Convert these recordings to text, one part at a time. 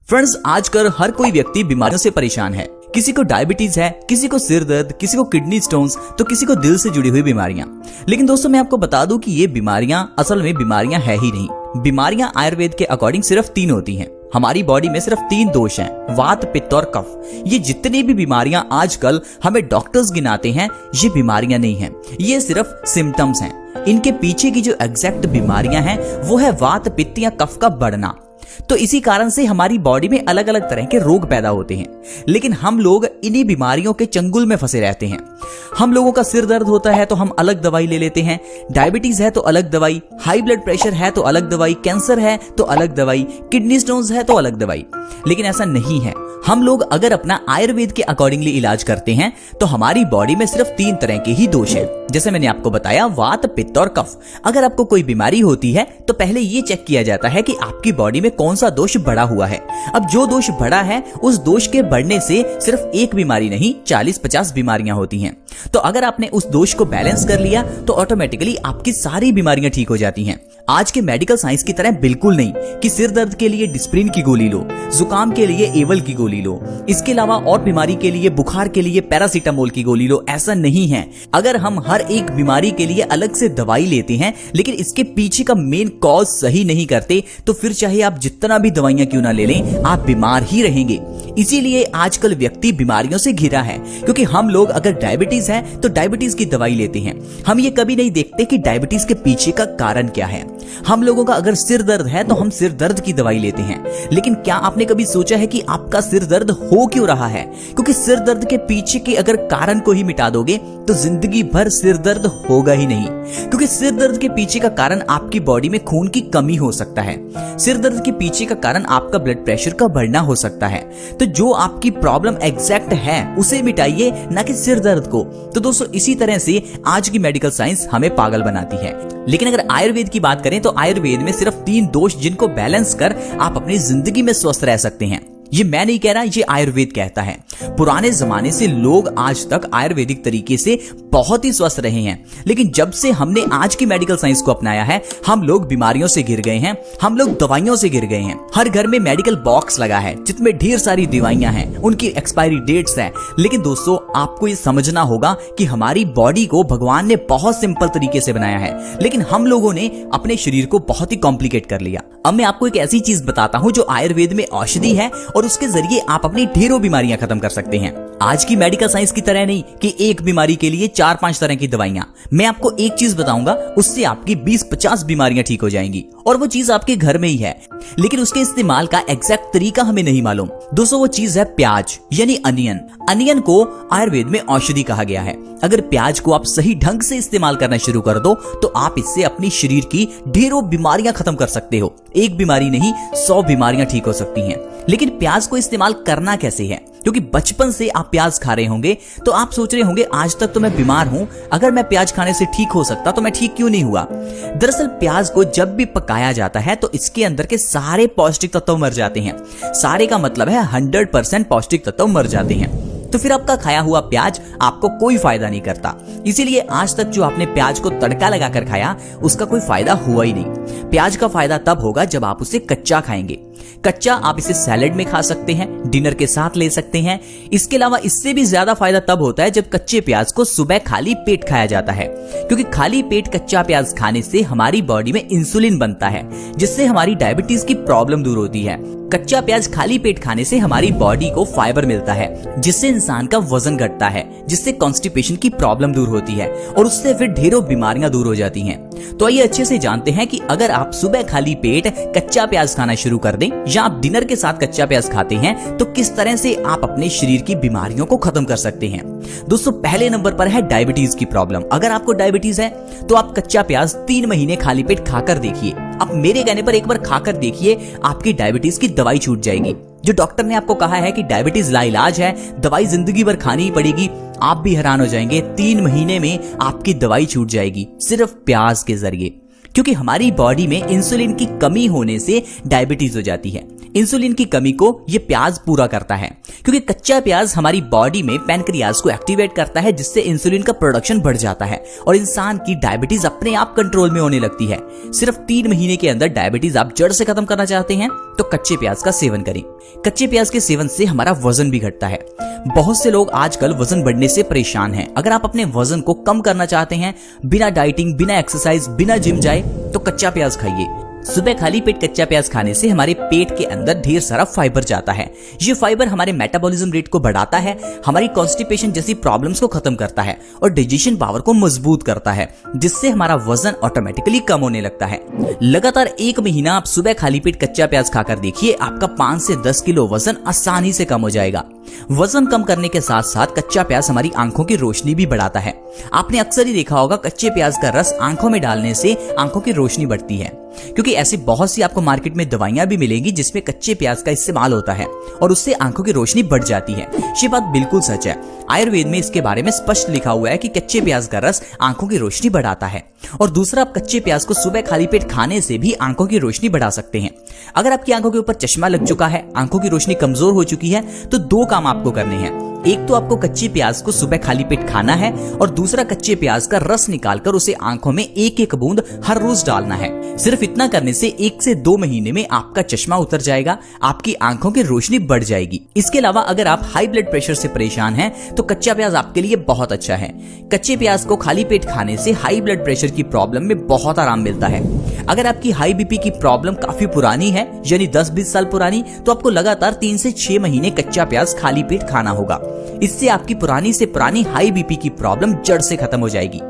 Friends, आजकल हर कोई व्यक्ति बीमारियों से परेशान है। किसी को डायबिटीज है, किसी को सिर दर्द, किसी को किडनी स्टोन्स, तो किसी को दिल से जुड़ी हुई बीमारियां। लेकिन दोस्तों, मैं आपको बता दूं कि ये बीमारियां असल में बीमारियां है ही नहीं। बीमारियां आयुर्वेद के अकॉर्डिंग सिर्फ 3 होती हैं। हमारी बॉडी में सिर्फ 3 दोष हैं, वात, पित्त और कफ। ये जितनी भी बीमारियां आजकल हमें डॉक्टर्स गिनाते हैं, ये बीमारियां नहीं हैं, ये सिर्फ सिम्टम्स हैं। इनके पीछे की जो एग्जैक्ट बीमारियां हैं वो है वात, पित्त या कफ का बढ़ना। तो इसी कारण से हमारी बॉडी में अलग अलग तरह के रोग पैदा होते हैं, लेकिन हम लोग इन्हीं बीमारियों के चंगुल में फंसे रहते हैं। हम लोगों का सिर दर्द होता है तो हम अलग दवाई ले लेते हैं, डायबिटीज है तो अलग दवाई, हाई ब्लड प्रेशर है तो अलग दवाई, कैंसर है तो अलग दवाई, किडनी स्टोन्स है तो अलग दवाई। लेकिन ऐसा नहीं है। हम लोग अगर अपना आयुर्वेद के अकॉर्डिंगली इलाज करते हैं तो हमारी बॉडी में सिर्फ 3 तरह के ही दोष हैं। जैसे मैंने आपको बताया, वात, पित्त और कफ। अगर आपको कोई बीमारी होती है तो पहले ये चेक किया जाता है कि आपकी बॉडी में कौन सा दोष बढ़ा हुआ है। अब जो दोष बढ़ा है, उस दोष के बढ़ने से सिर्फ एक बीमारी नहीं, 40-50 बीमारियां होती हैं। तो अगर आपने उस दोष को बैलेंस कर लिया तो ऑटोमेटिकली आपकी सारी बीमारियां ठीक हो जाती हैं। आज के मेडिकल साइंस की तरह बिल्कुल नहीं कि सिर दर्द के लिए डिस्प्रिन की गोली लो, जुकाम के लिए एवल की गोली लो, इसके अलावा और बीमारी के लिए, बुखार के लिए पैरासीटामोल की गोली लो। ऐसा नहीं है। अगर हम हर एक बीमारी के लिए अलग से दवाई लेते हैं लेकिन इसके पीछे का मेन कॉज सही नहीं करते, तो फिर चाहे आप जितना भी दवाइयां क्यों ना ले लें, आप बीमार ही रहेंगे। इसीलिए आजकल व्यक्ति बीमारियों से घिरा है, क्योंकि हम लोग अगर डायबिटीज है तो डायबिटीज की दवाई लेते हैं। हम ये कभी नहीं देखते कि डायबिटीज के पीछे का कारण क्या है। हम लोगों का अगर सिर दर्द है तो हम सिर दर्द की दवाई लेते हैं, लेकिन क्या आपने कभी सोचा है कि आपका सिर दर्द हो क्यों रहा है? क्योंकि सिर दर्द के पीछे के अगर कारण को ही मिटा दोगे तो जिंदगी भर सिर दर्द होगा ही नहीं। क्योंकि सिर दर्द के पीछे का कारण आपकी बॉडी में खून की कमी हो सकता है। सिर दर्द के पीछे का कारण आपका ब्लड प्रेशर का बढ़ना हो सकता है। तो जो आपकी प्रॉब्लम एग्जैक्ट है उसे मिटाइए, ना कि सिर दर्द को। तो दोस्तों, इसी तरह से आज की मेडिकल साइंस हमें पागल बनाती है। लेकिन अगर आयुर्वेद की बात करें तो आयुर्वेद में सिर्फ 3 दोष जिनको बैलेंस कर आप अपनी जिंदगी में स्वस्थ रह सकते हैं। ये मैं नहीं कह रहा, ये आयुर्वेद कहता है। पुराने जमाने से लोग आज तक आयुर्वेदिक तरीके से बहुत ही स्वस्थ रहे हैं, लेकिन जब से हमने आज की मेडिकल साइंस को अपनाया है, हम लोग बीमारियों से घिर गए हैं, हम लोग दवाइयों से घिर गए हैं। हर घर में मेडिकल बॉक्स लगा है जिसमें ढेर सारी दवाइयां हैं, उनकी एक्सपायरी डेट्स हैं। लेकिन दोस्तों, आपको ये समझना होगा कि हमारी बॉडी को भगवान ने बहुत सिंपल तरीके से बनाया है, लेकिन हम लोगों ने अपने शरीर को बहुत ही कॉम्प्लिकेट कर लिया। अब मैं आपको एक ऐसी चीज बताता हूं जो आयुर्वेद में औषधि है और उसके जरिए आप अपनी ढेरों बीमारियां खत्म कर सकते हैं। आज की मेडिकल साइंस की तरह नहीं कि एक बीमारी के लिए 4-5 तरह की दवाइयां। मैं आपको एक चीज बताऊंगा, उससे आपकी 20-50 बीमारियां ठीक हो जाएंगी, और वो चीज आपके घर में ही है, लेकिन उसके इस्तेमाल का एग्जैक्ट तरीका हमें नहीं मालूम। दोस्तों, वो चीज है प्याज, यानी अनियन। अनियन को आयुर्वेद में औषधि कहा गया है। अगर प्याज को आप सही ढंग से इस्तेमाल करना शुरू कर दो तो आप इससे अपनी शरीर की ढेरों बीमारियां खत्म कर सकते हो। एक बीमारी नहीं, 100 बीमारियां ठीक हो सकती हैं। लेकिन प्याज को इस्तेमाल करना कैसे है? क्योंकि बचपन से आप प्याज खा रहे होंगे तो आप सोच रहे होंगे, आज तक तो मैं बीमार हूं, अगर मैं प्याज खाने से ठीक हो सकता तो मैं ठीक क्यों नहीं हुआ? दरअसल प्याज को जब भी पकाया जाता है तो इसके अंदर के सारे पौष्टिक तत्व मर जाते हैं। सारे का मतलब है 100% पौष्टिक तत्व मर जाते हैं। तो फिर आपका खाया हुआ प्याज आपको कोई फायदा नहीं करता। इसीलिए आज तक जो आपने प्याज को तड़का लगाकर खाया, उसका कोई फायदा हुआ ही नहीं। प्याज का फायदा तब होगा जब आप उसे कच्चा खाएंगे। कच्चा आप इसे सैलेड में खा सकते हैं, डिनर के साथ ले सकते हैं। इसके अलावा इससे भी ज्यादा फायदा तब होता है जब कच्चे प्याज को सुबह खाली पेट खाया जाता है, क्योंकि खाली पेट कच्चा प्याज खाने से हमारी बॉडी में इंसुलिन बनता है, जिससे हमारी डायबिटीज की प्रॉब्लम दूर होती है। कच्चा प्याज खाली पेट खाने से हमारी बॉडी को फाइबर मिलता है, जिससे इंसान का वजन घटता है, जिससे कॉन्स्टिपेशन की प्रॉब्लम दूर होती है, और उससे फिर ढेरों बीमारियां दूर हो जाती हैं। तो आइए अच्छे से जानते हैं कि अगर आप सुबह खाली पेट कच्चा प्याज खाना शुरू कर दें, या आप डिनर के साथ कच्चा प्याज खाते हैं, तो किस तरह से आप अपने शरीर की बीमारियों को खत्म कर सकते हैं। दोस्तों, पहले नंबर पर है डायबिटीज की प्रॉब्लम। अगर आपको डायबिटीज है तो आप कच्चा प्याज 3 महीने खाली पेट खाकर देखिए। आप मेरे कहने पर एक बार खाकर देखिए, आपकी डायबिटीज की दवाई छूट जाएगी। जो डॉक्टर ने आपको कहा है कि डायबिटीज लाइलाज है, दवाई जिंदगी भर खानी ही पड़ेगी, आप भी हैरान हो जाएंगे। 3 महीने में आपकी दवाई छूट जाएगी, सिर्फ प्याज के जरिए। क्योंकि हमारी बॉडी में इंसुलिन की कमी होने से डायबिटीज हो जाती है। इंसुलिन की कमी को ये प्याज पूरा करता है, क्योंकि कच्चा प्याज हमारी बॉडी में पैनक्रियाज को एक्टिवेट करता है, जिससे इंसुलिन का प्रोडक्शन बढ़ जाता है और इंसान की डायबिटीज अपने आप कंट्रोल में होने लगती है। सिर्फ 3 महीने के अंदर डायबिटीज आप जड़ से खत्म करना चाहते हैं तो कच्चे प्याज का सेवन करें। कच्चे प्याज के सेवन से हमारा वजन भी घटता है। बहुत से लोग आजकल वजन बढ़ने से परेशान हैं। अगर आप अपने वजन को कम करना चाहते हैं बिना डाइटिंग, बिना एक्सरसाइज, बिना जिम जाए, तो कच्चा प्याज खाइए। सुबह खाली पेट कच्चा प्याज खाने से हमारे पेट के अंदर ढेर सारा फाइबर जाता है। ये फाइबर हमारे मेटाबॉलिज्म रेट को बढ़ाता है, हमारी कॉन्स्टिपेशन जैसी प्रॉब्लम्स को खत्म करता है और डाइजेशन पावर को मजबूत करता है, जिससे हमारा वजन ऑटोमेटिकली कम होने लगता है। लगातार 1 महीना आप सुबह खाली पेट कच्चा प्याज खाकर देखिए, आपका 5 से 10 किलो वजन आसानी से कम हो जाएगा। वजन कम करने के साथ साथ कच्चा प्याज हमारी आंखों की रोशनी भी बढ़ाता है। आपने अक्सर ही देखा होगा कच्चे प्याज का रस आंखों में डालने से आंखों की रोशनी बढ़ती है, क्योंकि ऐसी बहुत सी आपको मार्केट में दवाइयां भी मिलेंगी जिसमें कच्चे प्याज का इस्तेमाल होता है और उससे आंखों की रोशनी बढ़ जाती है। ये बात बिल्कुल सच है। आयुर्वेद में इसके बारे में स्पष्ट लिखा हुआ है कि कच्चे प्याज का रस आंखों की रोशनी बढ़ाता है। और दूसरा, आप कच्चे प्याज को सुबह खाली पेट खाने से भी आंखों की रोशनी बढ़ा सकते हैं। अगर आपकी आंखों के ऊपर चश्मा लग चुका है, आंखों की रोशनी कमजोर हो चुकी है, तो 2 काम आपको करने हैं। एक तो आपको कच्चे प्याज को सुबह खाली पेट खाना है और दूसरा कच्चे प्याज का रस निकालकर उसे आंखों में 1-1 बूंद हर रोज डालना है। सिर्फ इतना करने से 1 से 2 महीने में आपका चश्मा उतर जाएगा, आपकी आंखों की रोशनी बढ़ जाएगी। इसके अलावा अगर आप हाई ब्लड प्रेशर से परेशान हैं तो कच्चा प्याज आपके लिए बहुत अच्छा है। कच्चे प्याज को खाली पेट खाने से हाई ब्लड प्रेशर की प्रॉब्लम में बहुत आराम मिलता है। अगर आपकी हाई बीपी की प्रॉब्लम काफी पुरानी है, यानी 10-20 साल पुरानी, तो आपको लगातार 3 से 6 महीने कच्चा प्याज खाली पेट खाना होगा। इससे आपकी पुरानी से पुरानी हाई बीपी की प्रॉब्लम जड़ से खत्म हो जाएगी।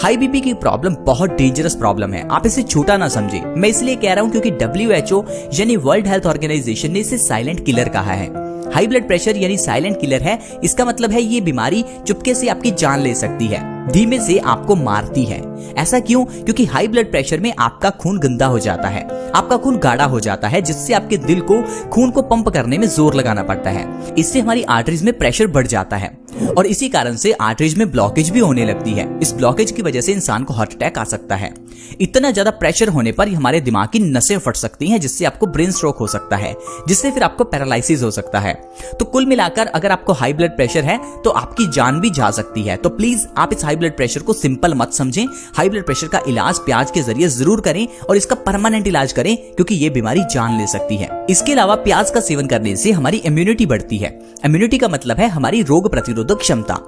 हाई बीपी की प्रॉब्लम बहुत डेंजरस प्रॉब्लम है, आप इसे छोटा ना समझे। मैं इसलिए कह रहा हूं क्योंकि WHO यानी वर्ल्ड हेल्थ ऑर्गेनाइजेशन ने इसे साइलेंट किलर कहा है। हाई ब्लड प्रेशर यानी साइलेंट किलर है। इसका मतलब है ये बीमारी चुपके से आपकी जान ले सकती है, धीमे से आपको मारती है। ऐसा क्यों? क्योंकि हाई ब्लड प्रेशर में आपका खून गंदा हो जाता है, आपका खून गाढ़ा हो जाता है, जिससे आपके दिल को खून को पंप करने में जोर लगाना पड़ता है। इससे हमारी आर्टरीज में प्रेशर बढ़ जाता है और इसी कारण से आर्टरीज में ब्लॉकेज भी होने लगती है। इस ब्लॉकेज की वजह से इंसान को हार्ट अटैक आ सकता है। इतना ज्यादा प्रेशर होने पर हमारे दिमाग की नसें फट सकती हैं, जिससे आपको ब्रेन स्ट्रोक हो सकता है, जिससे फिर आपको पैरालिसिस हो सकता है। तो कुल मिलाकर अगर आपको हाई ब्लड प्रेशर है तो आपकी जान भी जा सकती है। तो प्लीज आप इस हाई ब्लड प्रेशर को सिंपल मत समझें। हाई ब्लड प्रेशर का इलाज प्याज के जरिए जरूर करें और इसका परमानेंट इलाज करें, क्योंकि ये बीमारी जान ले सकती है। इसके अलावा प्याज का सेवन करने से हमारी इम्यूनिटी बढ़ती है। इम्यूनिटी का मतलब है हमारी रोग प्रतिरोधक क्षमता।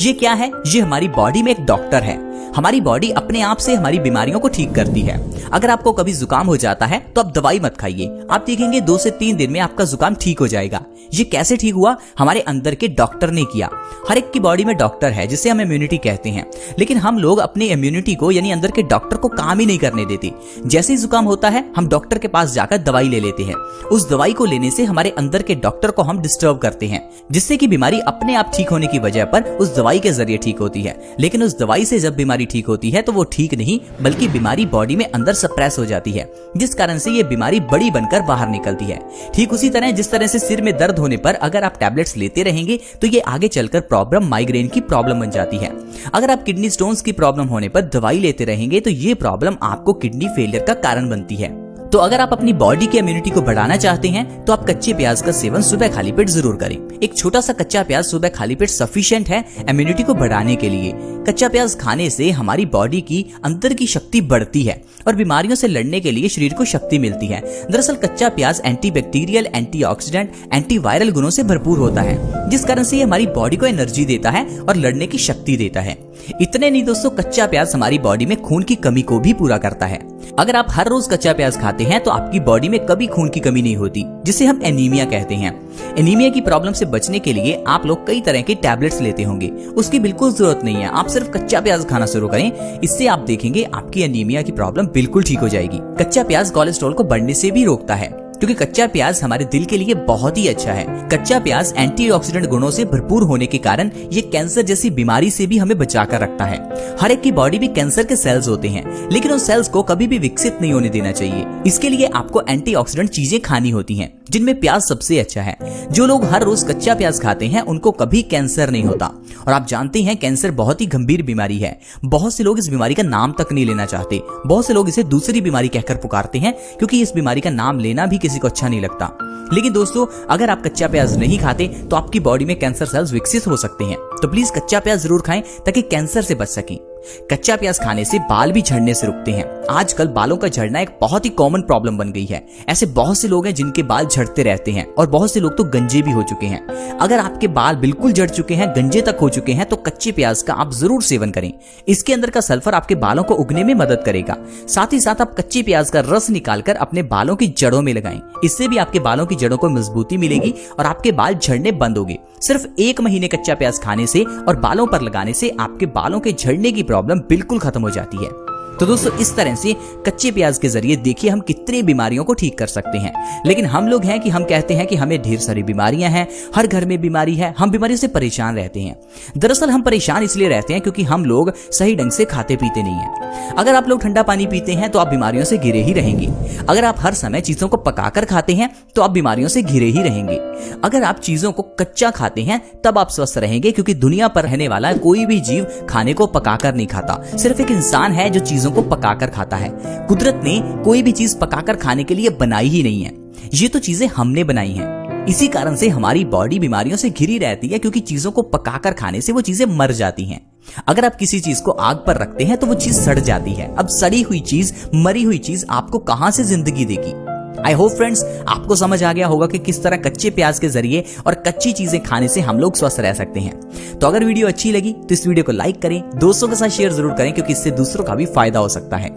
ये क्या है? ये हमारी बॉडी में एक डॉक्टर है। हमारी बॉडी अपने आप से हमारी बीमारियों को ठीक करती है। अगर आपको कभी जुकाम हो जाता है तो आप दवाई मत खाइए, आप देखेंगे 2 से 3 दिन में आपका जुकाम ठीक हो जाएगा। ये कैसे ठीक हुआ? हमारे अंदर के डॉक्टर ने किया। हर एक की बॉडी में डॉक्टर है जिसे हम इम्यूनिटी कहते हैं, लेकिन हम लोग अपनी इम्यूनिटी को यानी अंदर के डॉक्टर को काम ही नहीं करने देते। जैसे ही जुकाम होता है हम डॉक्टर के पास जाकर दवाई ले लेते हैं। उस दवाई को लेने से हमारे अंदर के डॉक्टर को हम डिस्टर्ब करते हैं, जिससे कि बीमारी अपने आप ठीक होने की वजह पर उस दवाई के जरिए ठीक होती है। लेकिन उस दवाई से जब बीमारी ठीक होती है तो वो ठीक नहीं, बल्कि बीमारी बॉडी में अंदर सप्रेस हो जाती है, जिस कारण से ये बीमारी बड़ी बनकर बाहर निकलती है। ठीक उसी तरह जिस तरह से सिर में दर्द होने पर अगर आप टैबलेट्स लेते रहेंगे तो ये आगे चलकर प्रॉब्लम माइग्रेन की प्रॉब्लम बन जाती है। अगर आप किडनी स्टोन्स की प्रॉब्लम होने पर दवाई लेते रहेंगे तो ये प्रॉब्लम आपको किडनी फेलियर का कारण बनती है। तो अगर आप अपनी बॉडी की इम्यूनिटी को बढ़ाना चाहते हैं तो आप कच्चे प्याज का सेवन सुबह खाली पेट जरूर करें। एक छोटा सा कच्चा प्याज सुबह खाली पेट सफिशिएंट है इम्यूनिटी को बढ़ाने के लिए। कच्चा प्याज खाने से हमारी बॉडी की अंदर की शक्ति बढ़ती है और बीमारियों से लड़ने के लिए शरीर को शक्ति मिलती है। दरअसल कच्चा प्याज एंटीबैक्टीरियल, एंटीऑक्सीडेंट, एंटीवायरल गुणों से भरपूर होता है, जिस कारण से ये हमारी बॉडी को एनर्जी देता है और लड़ने की शक्ति देता है। इतने नहीं दोस्तों, कच्चा प्याज हमारी बॉडी में खून की कमी को भी पूरा करता है। अगर आप हर रोज कच्चा प्याज खाते हैं तो आपकी बॉडी में कभी खून की कमी नहीं होती, जिसे हम एनीमिया कहते हैं। एनीमिया की प्रॉब्लम से बचने के लिए आप लोग कई तरह के टैबलेट्स लेते होंगे, उसकी बिल्कुल जरूरत नहीं है। आप सिर्फ कच्चा प्याज खाना शुरू करें, इससे आप देखेंगे आपकी एनीमिया की प्रॉब्लम बिल्कुल ठीक हो जाएगी। कच्चा प्याज कोलेस्ट्रॉल को बढ़ने से भी रोकता है। क्योंकि कच्चा प्याज हमारे दिल के लिए बहुत ही अच्छा है। कच्चा प्याज एंटीऑक्सीडेंट गुणों से भरपूर होने के कारण ये कैंसर जैसी बीमारी से भी हमें बचा कर रखता है। हर एक की बॉडी में कैंसर के सेल्स होते हैं, लेकिन उन सेल्स को कभी भी विकसित नहीं होने देना चाहिए। इसके लिए आपको एंटीऑक्सीडेंट चीजें खानी होती हैं, जिनमें प्याज सबसे अच्छा है। जो लोग हर रोज कच्चा प्याज खाते हैं उनको कभी कैंसर नहीं होता। और आप जानते हैं कैंसर बहुत ही गंभीर बीमारी है। बहुत से लोग इस बीमारी का नाम तक नहीं लेना चाहते। बहुत से लोग इसे दूसरी बीमारी कहकर पुकारते हैं, क्योंकि इस बीमारी का नाम लेना भी किसी को अच्छा नहीं लगता। लेकिन दोस्तों, अगर आप कच्चा प्याज नहीं खाते तो आपकी बॉडी में कैंसर सेल्स विकसित हो सकते हैं। तो प्लीज कच्चा प्याज जरूर खाएं ताकि कैंसर से बच सकें। कच्चा प्याज खाने से बाल भी झड़ने से रुकते हैं। आजकल बालों का झड़ना एक बहुत ही कॉमन प्रॉब्लम बन गई है। ऐसे बहुत से लोग हैं जिनके बाल झड़ते रहते हैं और बहुत से लोग तो गंजे भी हो चुके हैं। अगर आपके बाल बिल्कुल झड़ चुके हैं, गंजे तक हो चुके हैं, तो कच्चे प्याज का आप जरूर सेवन करें। इसके अंदर का सल्फर आपके बालों को उगने में मदद करेगा। साथ ही साथ आप कच्चे प्याज का रस निकालकर अपने बालों की जड़ों में लगाएं। इससे भी आपके बालों की जड़ों को मजबूती मिलेगी और आपके बाल झड़ने बंद होंगे। सिर्फ 1 महीने कच्चा प्याज खाने से और बालों पर लगाने से आपके बालों के झड़ने की प्रॉब्लम बिल्कुल खत्म हो जाती है। तो दोस्तों, इस तरह से कच्चे प्याज के जरिए देखिए हम कितनी बीमारियों को ठीक कर सकते हैं। लेकिन हम लोग हैं कि हम कहते हैं कि हमें ढेर सारी बीमारियां हैं, हर घर में बीमारी है, हम बीमारी से परेशान रहते हैं। दरअसल हम परेशान इसलिए रहते हैं क्योंकि हम लोग सही ढंग से खाते पीते नहीं हैं। अगर आप लोग ठंडा पानी पीते हैं तो आप बीमारियों से घिरे ही रहेंगे। अगर आप हर समय चीजों को पकाकर खाते हैं तो आप बीमारियों से घिरे ही रहेंगे। अगर आप चीजों को कच्चा खाते हैं तब आप स्वस्थ रहेंगे, क्योंकि दुनिया पर रहने वाला कोई भी जीव खाने को पकाकर नहीं खाता। सिर्फ एक इंसान है जो चीजों को पकाकर खाता है। कुदरत ने कोई भी चीज पकाकर खाने के लिए बनाई ही नहीं है। ये तो चीजें हमने बनाई हैं। इसी कारण से हमारी बॉडी बीमारियों से घिरी रहती है, क्योंकि चीजों को पकाकर खाने से वो चीजें मर जाती हैं। अगर आप किसी चीज को आग पर रखते हैं तो वो चीज सड़ जाती है। अब सड़ी हुई चीज, मरी हुई चीज आपको कहां से जिंदगी देगी। आई होप फ्रेंड्स, आपको समझ आ गया होगा कि किस तरह कच्चे प्याज के जरिए और कच्ची चीजें खाने से हम लोग स्वस्थ रह सकते हैं। तो अगर वीडियो अच्छी लगी तो इस वीडियो को लाइक करें, दोस्तों के साथ शेयर जरूर करें, क्योंकि इससे दूसरों का भी फायदा हो सकता है।